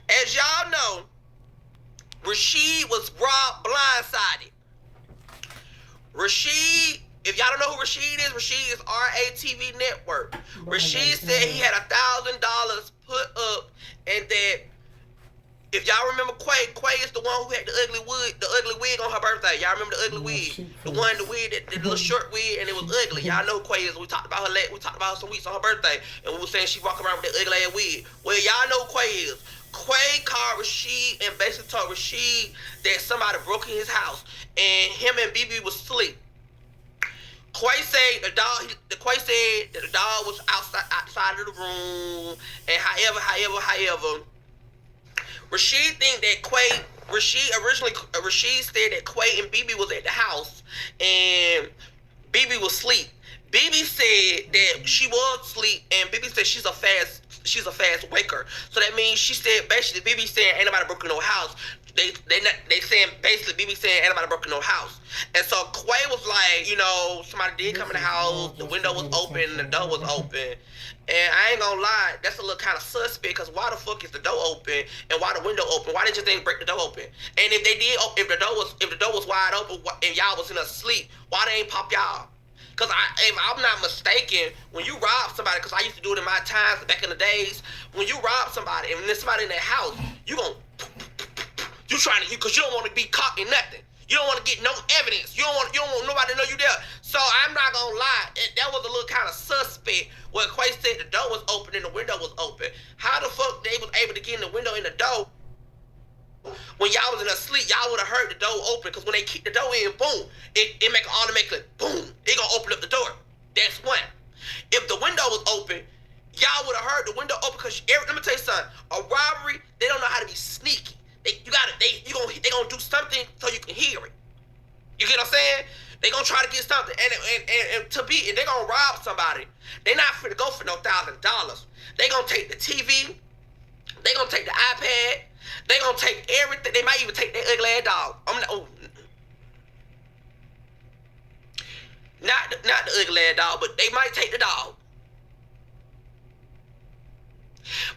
As y'all know, Rasheed was robbed blindsided. Rasheed, if y'all don't know who Rasheed is RATV Network. Rasheed said he had $1,000 put up, and that if y'all remember Quay is the one who had the ugly wig on her birthday. Y'all remember the ugly wig? The wig, the little short wig, and it was ugly. Y'all know who Quay is. We talked about her some weeks on her birthday, and we were saying she walking around with that ugly ass wig. Well, y'all know who Quay is. Quay called Rasheed and basically told Rasheed that somebody broke in his house, and him and BB was asleep. Quay said that the dog was outside of the room, and however. Rasheed think that Rasheed said that Quay and BB was at the house and BB was asleep. BB said that she was asleep, and BB said she's a fast waker. So that means she said basically BB saying ain't nobody broke in no house. They saying basically BB saying ain't nobody broke in no house. And so Quay was like, you know, somebody did come in the house, the window was open, the door was open. And I ain't gonna lie, that's a little kind of suspect, because why the fuck is the door open and why the window open? Why they just didn't break the door open? And if they did, if the door was wide open and y'all was in a sleep, why they ain't pop y'all? Because if I'm not mistaken, when you rob somebody, because I used to do it in my times back in the days, when you rob somebody and there's somebody in that house, because you don't want to be caught in nothing. You don't want to get no evidence. You don't want nobody to know you there. So I'm not gonna lie, that was a little kind of suspect. Where Quay said the door was open and the window was open. How the fuck they was able to get in the window and the door when y'all was in a sleep? Y'all would have heard the door open, because when they kick the door in, boom, it make an automatic boom. It gonna open up the door. That's one. If the window was open, y'all would have heard the window open, because let me tell you something. A robbery, they don't know how to be sneaky. They gonna do something so you can hear it. You get what I'm saying? They gonna try to get something, and they gonna rob somebody. They not finna go for no $1,000. They gonna take the TV. They gonna take the iPad. They gonna take everything. They might even take that ugly ass dog. Not the ugly ass dog, but they might take the dog.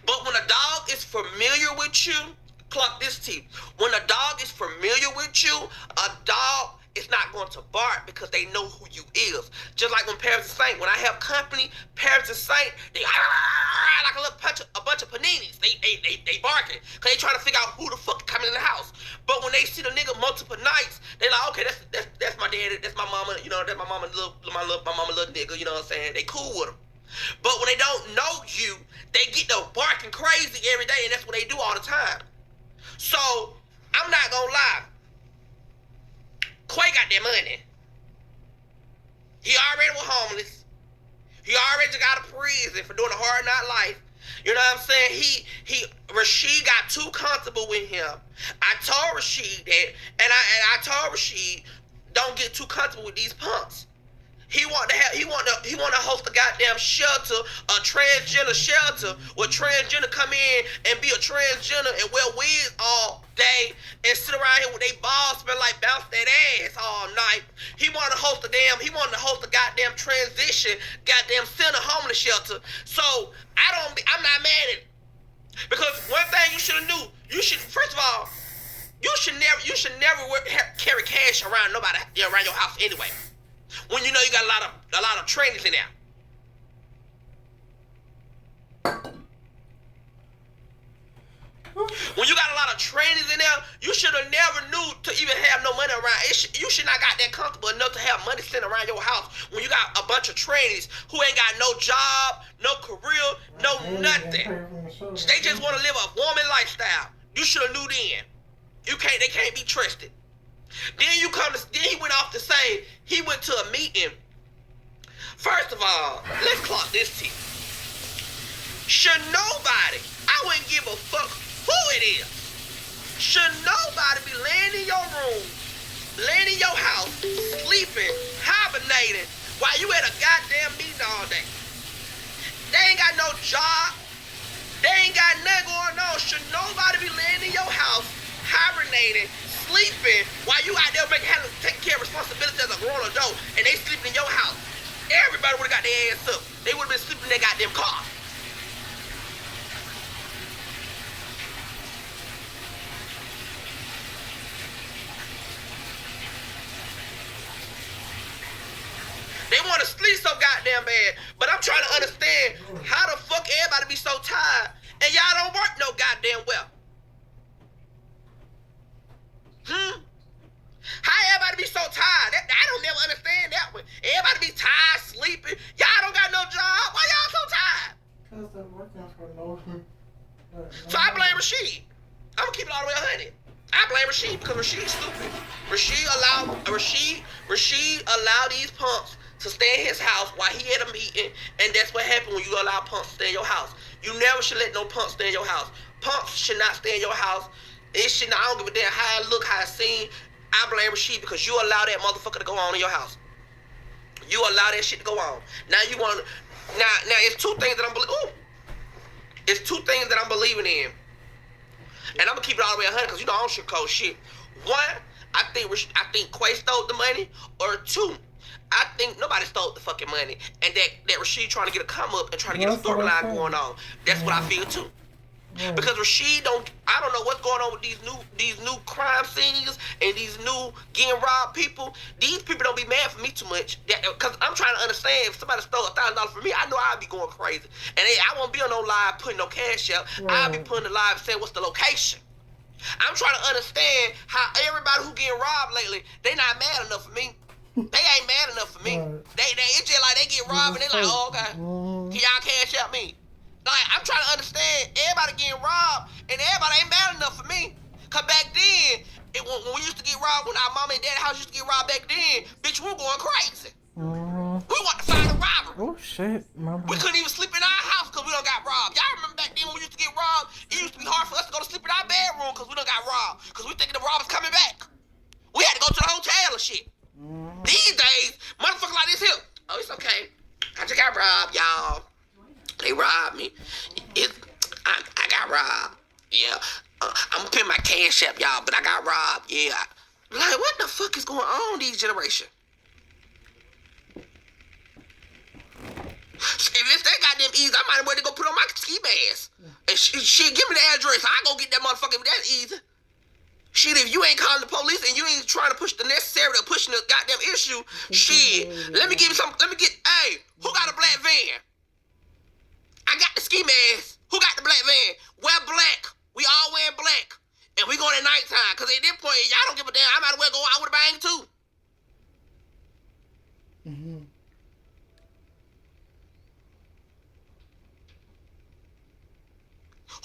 But when a dog is familiar with you, clock this T. When a dog is familiar with you, a dog is not going to bark because they know who you is. Just like when Paris and Saint, when I have company, Paris and Saint, they like a bunch of paninis. They barking because they trying to figure out who the fuck coming in the house. But when they see the nigga multiple nights, they like, okay, that's my daddy, that's my mama, you know, that's my mama little nigga, you know what I'm saying? They cool with them. But when they don't know you, they get the barking crazy every day, and that's what they do all the time. So, I'm not gonna lie. Quay got that money. He already was homeless. He already got out of prison for doing a hard knock life. You know what I'm saying? Rasheed got too comfortable with him. I told Rasheed that, and I told Rasheed, don't get too comfortable with these punks. He want to host a goddamn shelter, a transgender shelter, where transgender come in and be a transgender and wear wigs all day and sit around here with they balls smell like bounce that ass all night. He wanted to host a goddamn transition, goddamn center homeless shelter. So I'm not mad at it. Because one thing you should have knew, first of all, you should never carry cash around around your house anyway. When you know you got a lot of trainers in there. When you got a lot of trainers in there, you should have never knew to even have no money around. You should not got that comfortable enough to have money sitting around your house when you got a bunch of trainers who ain't got no job, no career, no nothing. They just want to live a woman lifestyle. You should have knew then. They can't be trusted. Then he went off to say he went to a meeting. First of all, let's clock this T. Should nobody, I wouldn't give a fuck who it is. Should nobody be laying in your room, laying in your house, sleeping, hibernating, while you at a goddamn meeting all day? They ain't got no job. They ain't got nothing going on. Should nobody be laying in your house, hibernating, sleeping, while you out there taking care of responsibilities as a grown adult, and they sleeping in your house? Everybody would have got their ass up. They would have been sleeping in their goddamn car. want to sleep so goddamn bad. But I'm trying to understand how the fuck everybody be so tired and y'all don't work no goddamn well. How everybody be so tired? I don't never understand that one. Everybody be tired, sleeping. Y'all don't got no job. Why y'all so tired? Because they're working for no. So I blame Rasheed. I'm gonna keep it all the way 100. I blame Rasheed because Rasheed's stupid. Rasheed allowed these punks to stay in his house while he had a meeting, and that's what happened when you allow punks to stay in your house. You never should let no punks stay in your house. Punks should not stay in your house. It should not. I don't give a damn how it look, how it seem. I blame Rasheed because you allow that motherfucker to go on in your house. You allow that shit to go on. Now you want now it's two things that it's two things that I'm believing in. And I'm gonna keep it all the way 100 because you know I don't sugarcoat shit. One, I think Quay stole the money, or two, I think nobody stole the fucking money, and that Rasheed trying to get a come up and trying to get a storyline going on. That's what I feel too. Because Rasheed I don't know what's going on with these new crime scenes and these new getting robbed people. These people don't be mad for me too much. Because I'm trying to understand, if somebody stole $1,000 from me, I know I'd be going crazy. And I won't be on no live putting no cash out. I'll be putting the live saying what's the location. I'm trying to understand how everybody who getting robbed lately, they not mad enough for me. They ain't mad enough for me. It's just like they get robbed and they like, oh, okay, can y'all cash out me? Like, I'm trying to understand, everybody getting robbed, and everybody ain't mad enough for me. Because back then, when we used to get robbed, when our mama and daddy house used to get robbed back then, bitch, we were going crazy. We want to find a robber. Oh, shit. We couldn't even sleep in our house because we done got robbed. Y'all remember back then when we used to get robbed, it used to be hard for us to go to sleep in our bedroom because we done got robbed. Because we thinking the robbers coming back. We had to go to the hotel and shit. These days, motherfuckers like this here. Oh, it's okay. I just got robbed, y'all. They robbed me. I got robbed. Yeah. I'm gonna pay my cash up, y'all, but I got robbed. Yeah. Like, what the fuck is going on these generation? If it's that goddamn easy, I might as well go put on my ski mask. And shit, give me the address. I go get that motherfucker if that's easy. Shit, if you ain't calling the police and you ain't trying to push the necessary to pushing the goddamn issue, shit. Let me get, hey, who got a black van? I got the ski mask. Who got the black van? Wear black. We all wearing black. And we going at nighttime. Because at this point, y'all don't give a damn. I might as well go out with a bang, too.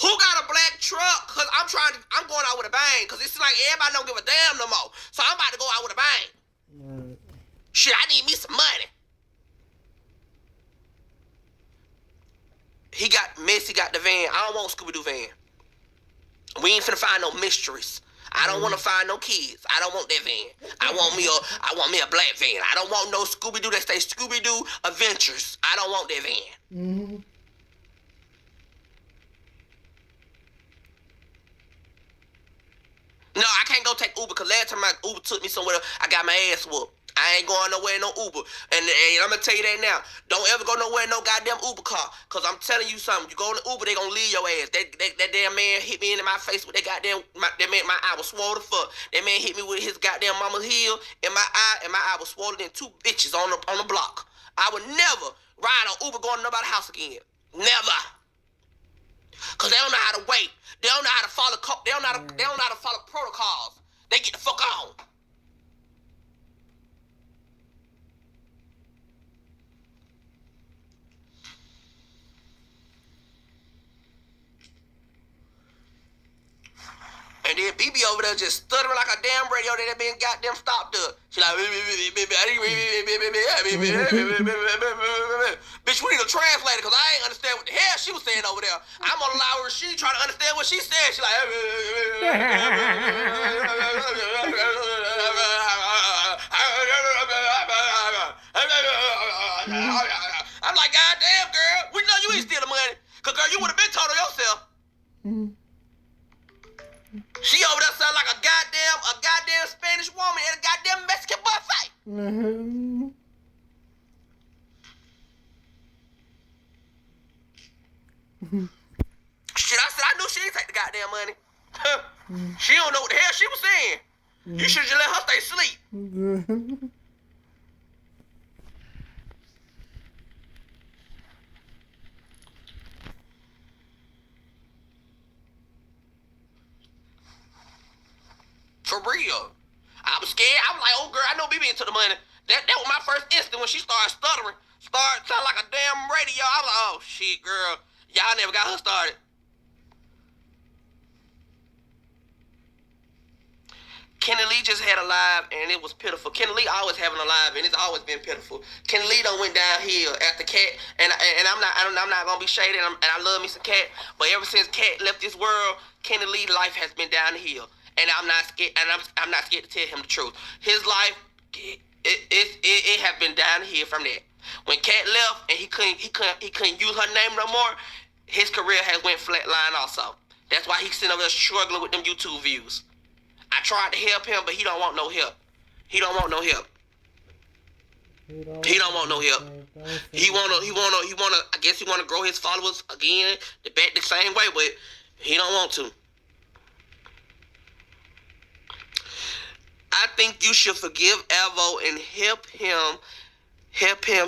Who got a black truck? Because I'm going out with a bang. Because it's like everybody don't give a damn no more. So I'm about to go out with a bang. Shit, I need me some money. Messi got the van. I don't want Scooby-Doo van. We ain't finna find no mysteries. I don't want to find no kids. I don't want that van. I want me a black van. I don't want no Scooby-Doo that say Scooby-Doo Adventures. I don't want that van. No, I can't go take Uber because last time my Uber took me somewhere, I got my ass whooped. I ain't going nowhere in no Uber. And I'm going to tell you that now. Don't ever go nowhere in no goddamn Uber car. Because I'm telling you something. You go in the Uber, they going to leave your ass. That damn man hit me in my face with that goddamn... That man, my eye was swollen the fuck. That man hit me with his goddamn mama's heel in my eye, and my eye was swollen in two bitches on the block. I would never ride on Uber going to nobody's house again. Never. Because they don't know how to wait. They don't know how to follow... They don't know how to follow protocols. They get the fuck on. And then BB over there just stuttering like a damn radio that been goddamn stopped up. She like, bitch, we need a translator because I ain't understand what the hell she was saying over there. I'm gonna allow her, she trying to understand what she said. She like, I'm like, goddamn, girl, we know you ain't stealing money. Because, girl, you would have been told her yourself. She over there sound like a goddamn Spanish woman at a goddamn Mexican buffet. Shit, I knew she didn't take the goddamn money. She don't know what the hell she was saying. You should just let her stay asleep. For real. I was scared. I was like, oh girl, I know BB into the money. That was my first instant when she started stuttering. Started sounding like a damn radio. I was like, oh shit, girl. Y'all never got her started. Kenny Lee just had a live and it was pitiful. Kenny Lee always having a live and it's always been pitiful. Kenny Lee done went downhill after Cat, and I'm not gonna be shady, and I love me some Cat, but ever since Cat left this world, Kenny Lee's life has been downhill, and I'm not scared, and I'm not scared to tell him the truth. His life, it have been downhill from that. When Cat left and he couldn't use her name no more, his career has went flatline also. That's why he's sitting over there struggling with them YouTube views. I tried to help him, but he don't want no help. He don't want no help. He don't want no help. He wanna. I guess he wanna grow his followers again, the same way, but he don't want to. I think you should forgive Avo and help him.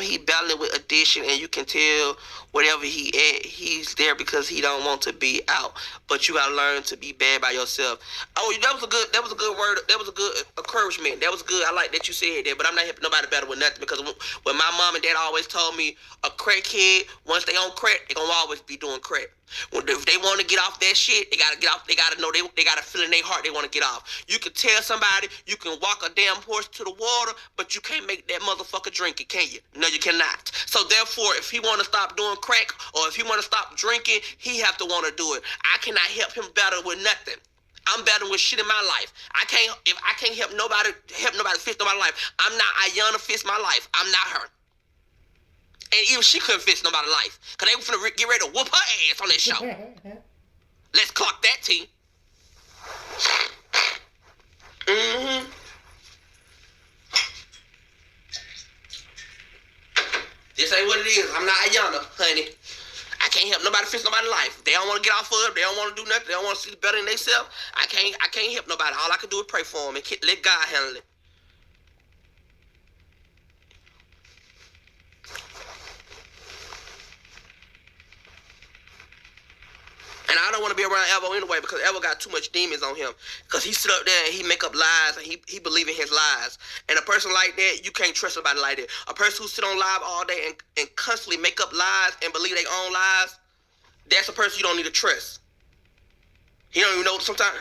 He battling with addiction, and you can tell whatever he at, he's there because he don't want to be out. But you gotta learn to be bad by yourself. Oh, that was a good word. That was a good encouragement. That was good. I like that you said that. But I'm not helping nobody better with nothing, because when my mom and dad always told me a crackhead, once they on crack, they gonna always be doing crack. If they want to get off that shit, they gotta get off. They gotta know they gotta feel in their heart they want to get off. You can tell somebody you can walk a damn horse to the water, but you can't make that motherfucker drink it, can you? No, you cannot. So therefore, if he want to stop doing crack, or if he want to stop drinking, he have to want to do it. I cannot help him battle with nothing. I'm battling with shit in my life. If I can't help nobody fix my life. I'm not Ayana fix my life. I'm not her. And even she couldn't fix nobody's life, because they were finna get ready to whoop her ass on that show. Let's clock that, T. Mm-hmm. This ain't what it is. I'm not Ayana, honey. I can't help nobody fix nobody's life. They don't want to get off of it. They don't want to do nothing. They don't want to see better than themselves. I can't help nobody. All I can do is pray for them and let God handle it. And I don't want to be around Evo anyway, because Evo got too much demons on him. Because he sit up there and he make up lies, and he believe in his lies. And a person like that, you can't trust somebody like that. A person who sit on live all day and constantly make up lies and believe their own lies, that's a person you don't need to trust. He don't even know sometimes.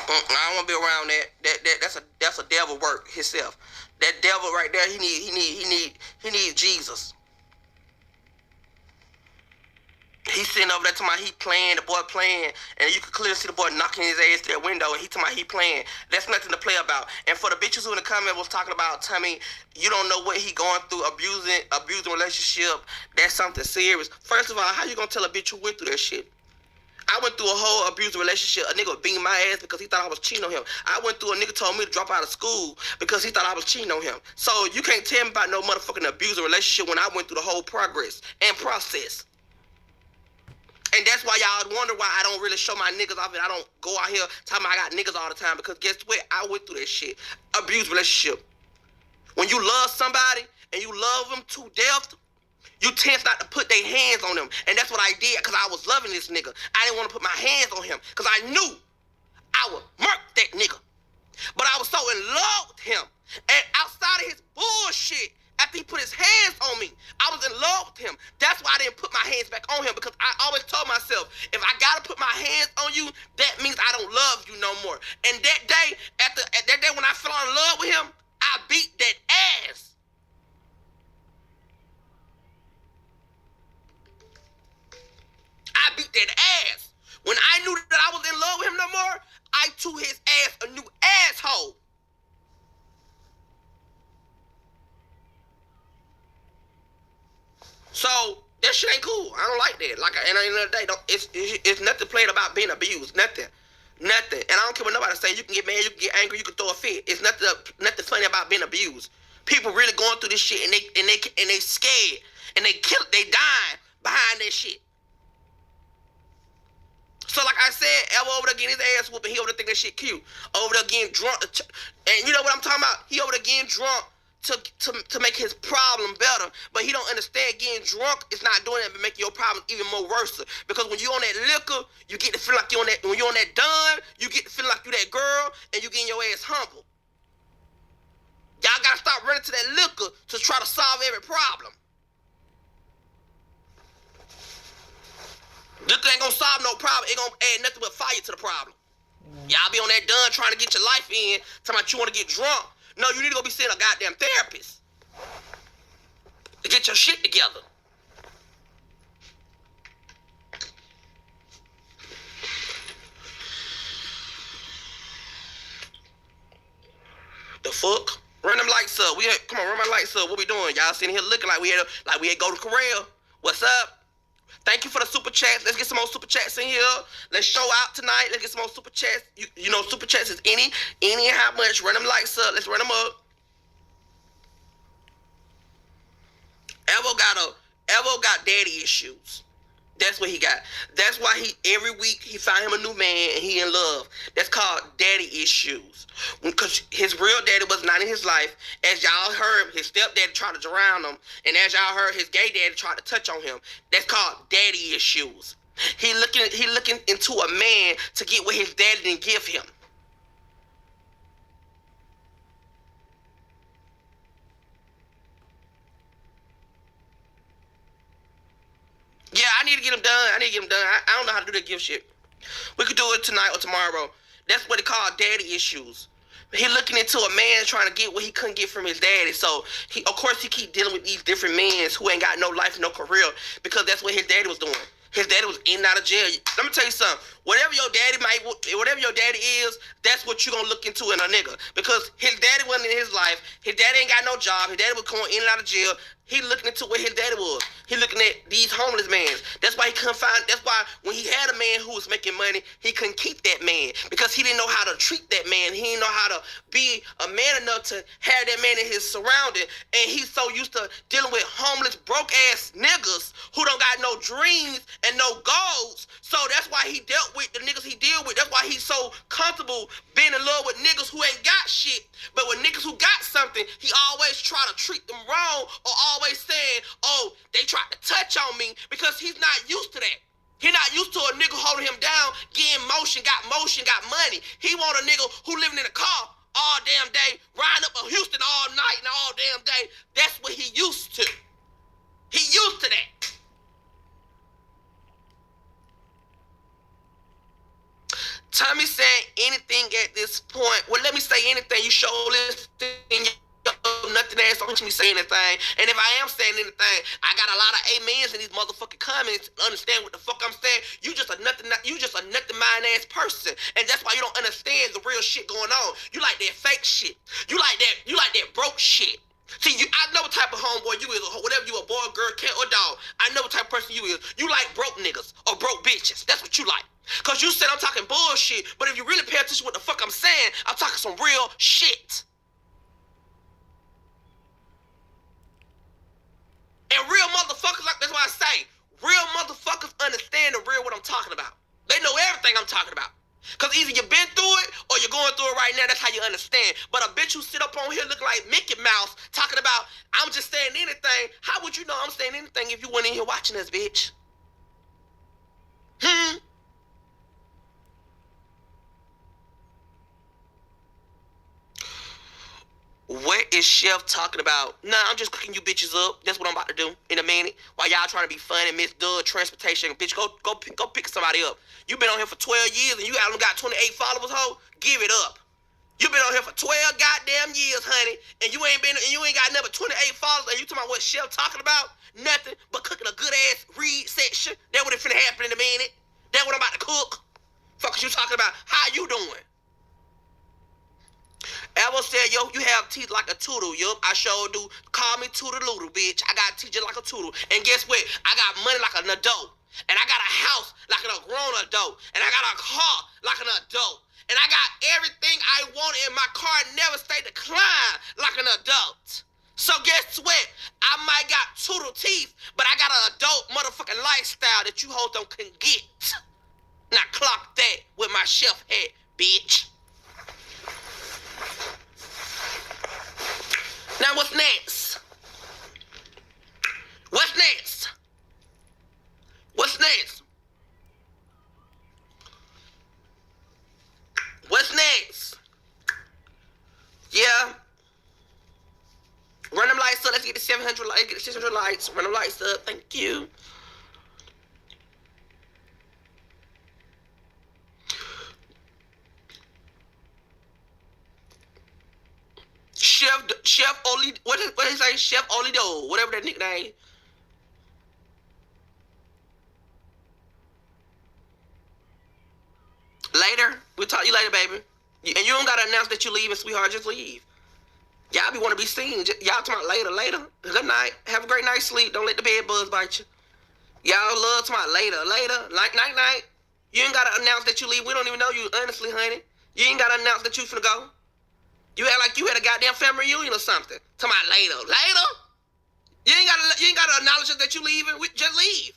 I don't want to be around that. That's a devil work himself. That devil right there, he need Jesus. He's sitting over there talking about he playing, the boy playing, and you can clearly see the boy knocking his ass to that window, and he talking about he playing. That's nothing to play about. And for the bitches who in the comment was talking about, Tommy, you don't know what he going through, abusing relationship, that's something serious. First of all, how you gonna tell a bitch who went through that shit? I went through a whole abusive relationship. A nigga beat my ass because he thought I was cheating on him. I went through a nigga told me to drop out of school because he thought I was cheating on him. So you can't tell me about no motherfucking abusive relationship when I went through the whole progress and process. And that's why y'all wonder why I don't really show my niggas off and I don't go out here talking about I got niggas all the time, because guess what? I went through that shit. Abusive relationship. When you love somebody and you love them to death, you tend not to put their hands on them. And that's what I did, because I was loving this nigga. I didn't want to put my hands on him because I knew I would murk that nigga. But I was so in love with him. And outside of his bullshit, after he put his hands on me, I was in love with him. That's why I didn't put my hands back on him, because I always told myself, if I gotta put my hands on you, that means I don't love you no more. And that day, at that day when I fell in love with him, I beat that ass. I beat that ass. When I knew that I was in love with him no more, I threw his ass a new asshole. So that shit ain't cool. I don't like that. Like, and at the end of the day, it's nothing played about being abused. Nothing. Nothing. And I don't care what nobody say. You can get mad, you can get angry, you can throw a fit. It's nothing funny about being abused. People really going through this shit and they scared and they dying behind that shit. So like I said, Ever over there getting his ass whooping, he over there think that shit cute. Over there getting drunk, and you know what I'm talking about? He over there getting drunk to make his problem better, but he don't understand getting drunk is not doing that, but making your problem even more worse. Because when you on that liquor, you get to feel like you on that. When you on that done, you get to feel like you that girl, and you getting your ass humble. Y'all gotta stop running to that liquor to try to solve every problem. Liquor ain't gonna solve no problem. It gonna add nothing but fire to the problem. Y'all be on that done trying to get your life in, talking about you want to get drunk. No, you need to go be seeing a goddamn therapist to get your shit together. The fuck? Run them lights up. Come on, run my lights up. What we doing? Y'all sitting here looking like we had go to Corral. What's up? Thank you for the super chats. Let's get some more super chats in here. Let's show out tonight. Let's get some more super chats. You know, super chats is any and how much. Run them lights up. Let's run them up. Evo got daddy issues. That's what he got. That's why every week he found him a new man and he in love. That's called daddy issues. Because his real daddy was not in his life. As y'all heard, his stepdaddy tried to drown him. And as y'all heard, his gay daddy tried to touch on him. That's called daddy issues. He looking into a man to get what his daddy didn't give him. Yeah, I need to get him done. I don't know how to do that gift shit. We could do it tonight or tomorrow. That's what they call daddy issues. He looking into a man trying to get what he couldn't get from his daddy. So, of course, he keep dealing with these different men who ain't got no life, no career, because that's what his daddy was doing. His daddy was in and out of jail. Let me tell you something. Whatever your daddy is, that's what you gonna look into in a nigga. Because his daddy wasn't in his life. His daddy ain't got no job. His daddy was going in and out of jail. He looking into what his daddy was. He looking at these homeless men. That's why he couldn't find. That's why when he had a man who was making money, he couldn't keep that man because he didn't know how to treat that man. He didn't know how to be a man enough to have that man in his surrounding. And he's so used to dealing with homeless, broke ass niggas who don't got no dreams and no goals. So that's why he dealt with the niggas he deal with. That's why he's so comfortable being in love with niggas who ain't got shit. But with niggas who got something, he always try to treat them wrong or always saying, oh, they tried to touch on me because he's not used to that. He not used to a nigga holding him down, getting motion, got money. He want a nigga who living in a car all damn day, riding up to Houston all night and all damn day. That's what he used to. He used to that. Tommy saying anything at this point. Well, let me say anything. You show listening. Nothing ass don't me say anything. And if I am saying anything, I got a lot of amens in these motherfucking comments. Understand what the fuck I'm saying? You just a nothing mind ass person, and that's why you don't understand the real shit going on. You like that fake shit. You like that broke shit. See, I know what type of homeboy you is, or whatever you a boy, girl, cat, or dog. I know what type of person you is. You like broke niggas or broke bitches. That's what you like. Cause you said I'm talking bullshit, but if you really pay attention to what the fuck I'm saying, I'm talking some real shit. And real motherfuckers, like that's why I say, real motherfuckers understand the real what I'm talking about. They know everything I'm talking about. Cause either you've been through it or you're going through it right now. That's how you understand. But a bitch who sit up on here looking like Mickey Mouse talking about I'm just saying anything. How would you know I'm saying anything if you weren't in here watching us, bitch? What is Chef talking about? Nah, I'm just cooking you bitches up. That's what I'm about to do in a minute. While y'all trying to be funny, Miss Doug Transportation. Bitch, go pick somebody up. You been on here for 12 years and you got 28 followers, ho? Give it up. You been on here for 12 goddamn years, honey, and you ain't got number 28 followers, and you talking about what Chef talking about? Nothing but cooking a good ass read section. That what it finna happen in a minute. That what I'm about to cook. Fuck is you talking about? How you doing? Ever said, yo, you have teeth like a toodle. Yup, I sure do. Call me Toodle-Loodle, bitch. I got teeth just like a toodle. And guess what? I got money like a Nadeau. And I got a house like an a grown adult. And I got a car like an adult. And I got everything I wanted in my car, never stayed declined like an adult. So guess what? I might got toodle teeth, but I got an adult motherfucking lifestyle that you hoes don't can get. Now clock that with my chef hat, bitch. Now what's next? What's next? What's next? What's next? Yeah. Run them lights up. Let's get the 700 lights. Get the 600 lights. Run them lights up. Thank you. Chef Oli. What is he say? Chef Olido. Whatever that nickname. Later. We'll talk to you later, baby. And you don't gotta announce that you leaving, sweetheart. Just leave. Y'all be want to be seen. Y'all talking about later. Good night. Have a great night's sleep. Don't let the bed bugs bite you. Y'all love talking about later. Night. You ain't gotta announce that you leave. We don't even know you, honestly, honey. You ain't gotta announce that you finna go. You act like you had a goddamn family reunion or something. Talking about later. You ain't gotta acknowledge that you leaving. Just leave.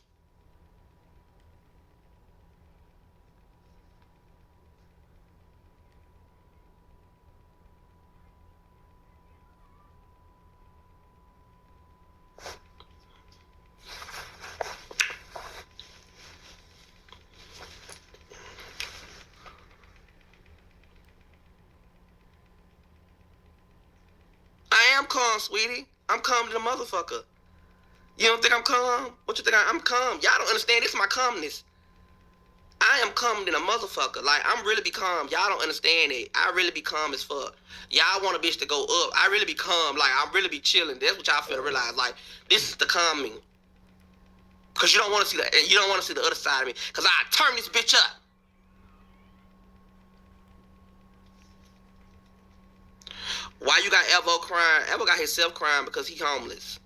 I am calm, sweetie. I'm calm to the motherfucker. You don't think I'm calm? What you think I'm calm? Y'all don't understand. This is my calmness. I am calm than a motherfucker. Like, I'm really be calm. Y'all don't understand it. I really be calm as fuck. Y'all want a bitch to go up. I really be calm. Like, I really be chilling. That's what y'all feel to realize. Like, this is the calming. Because you don't want to see the, you don't want to see the other side of me. Because I turn this bitch up. Why you got Evo crying? Evo got himself crying because he homeless.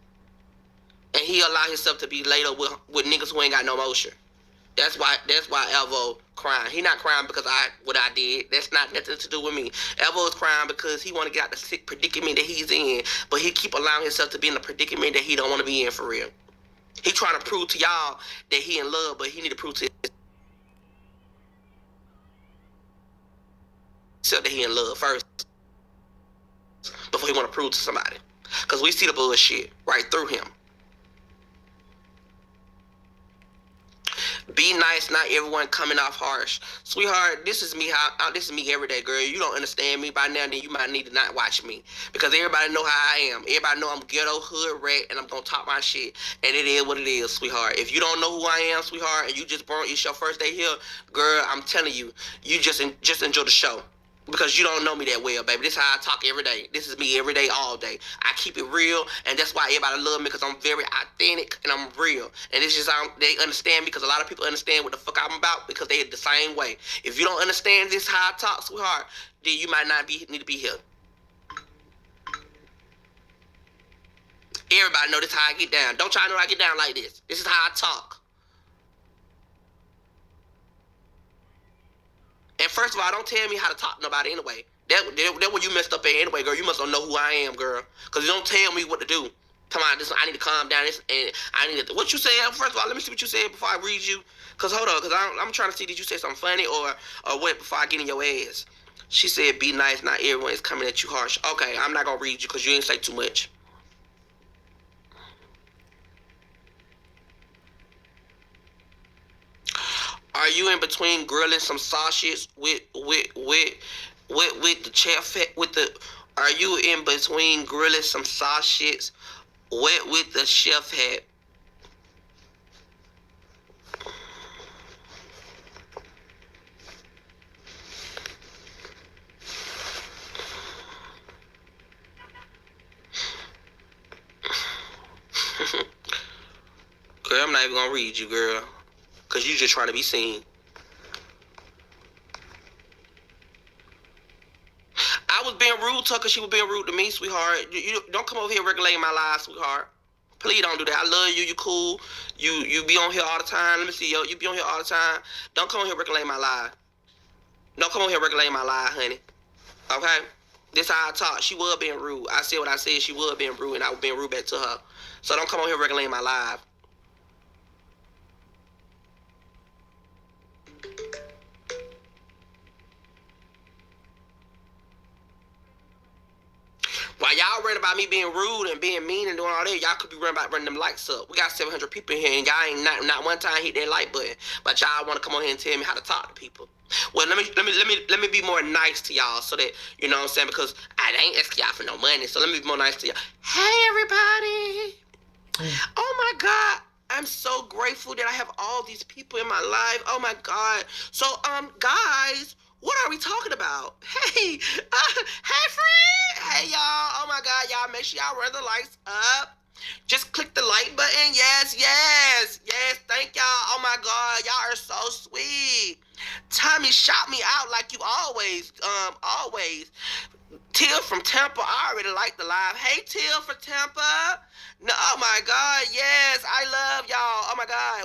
And he allow himself to be laid up with niggas who ain't got no motion. That's why Evo crying. He not crying because what I did. That's not nothing to do with me. Evo is crying because he want to get out the sick predicament that he's in, but he keep allowing himself to be in a predicament that he don't want to be in for real. He trying to prove to y'all that he in love, but he need to prove to himself that he in love first before he want to prove to somebody. Because we see the bullshit right through him. Be nice, not everyone coming off harsh. Sweetheart, this is me every day, girl. You don't understand me by now, then you might need to not watch me. Because everybody know how I am. Everybody know I'm ghetto, hood, rat, and I'm gonna talk my shit. And it is what it is, sweetheart. If you don't know who I am, sweetheart, and you just born, it's your first day here, girl, I'm telling you, you just enjoy the show. Because you don't know me that well, baby. This is how I talk every day. This is me every day, all day. I keep it real, and that's why everybody love me, because I'm very authentic, and I'm real. And it's just, they understand me, because a lot of people understand what the fuck I'm about, because they the same way. If you don't understand this how I talk, sweetheart, then you might not need to be here. Everybody know this how I get down. Don't try to know I get down like this. This is how I talk. And first of all, don't tell me how to talk to nobody anyway. That what you messed up at anyway, girl. You must don't know who I am, girl. Because you don't tell me what to do. Come on, this, I need to calm down. This, and I need to, what you said, first of all, let me see what you said before I read you. Because hold on, because I'm trying to see, did you say something funny or what before I get in your ass? She said, be nice, not everyone is coming at you harsh. Okay, I'm not going to read you because you ain't say too much. Are you in between grilling some sausage with the chef with the? Are you in between grilling some sausage with the chef hat? Girl, I'm not even gonna read you, girl. Because you just trying to be seen. I was being rude to her because she was being rude to me, sweetheart. You don't come over here regulating my life, sweetheart. Please don't do that. I love you. You cool. You be on here all the time. Let me see, yo. You be on here all the time. Don't come on here regulating my life. Don't come on here regulating my life, honey. Okay? This how I talk. She was being rude. I said what I said. She was being rude, and I was being rude back to her. So don't come on here regulating my life. While y'all worried about me being rude and being mean and doing all that, y'all could be worried about running them likes up. We got 700 people in here, and y'all ain't not one time hit that like button. But y'all want to come on here and tell me how to talk to people. Well, let me be more nice to y'all, so that you know what I'm saying, because I ain't asking y'all for no money. So let me be more nice to y'all. Hey, everybody. Oh my God. I'm so grateful that I have all these people in my life. Oh my God. So, guys, what are we talking about? Hey, hey, friend. Hey, y'all. Oh my God, y'all. Make sure y'all run the lights up. Just click the like button. Yes, yes, yes. Thank y'all. Oh my God, y'all are so sweet. Tommy, shout me out like you always. Till from Tampa, I already like the live. Hey, Till from Tampa. No, oh my God, yes, I love y'all. Oh my God,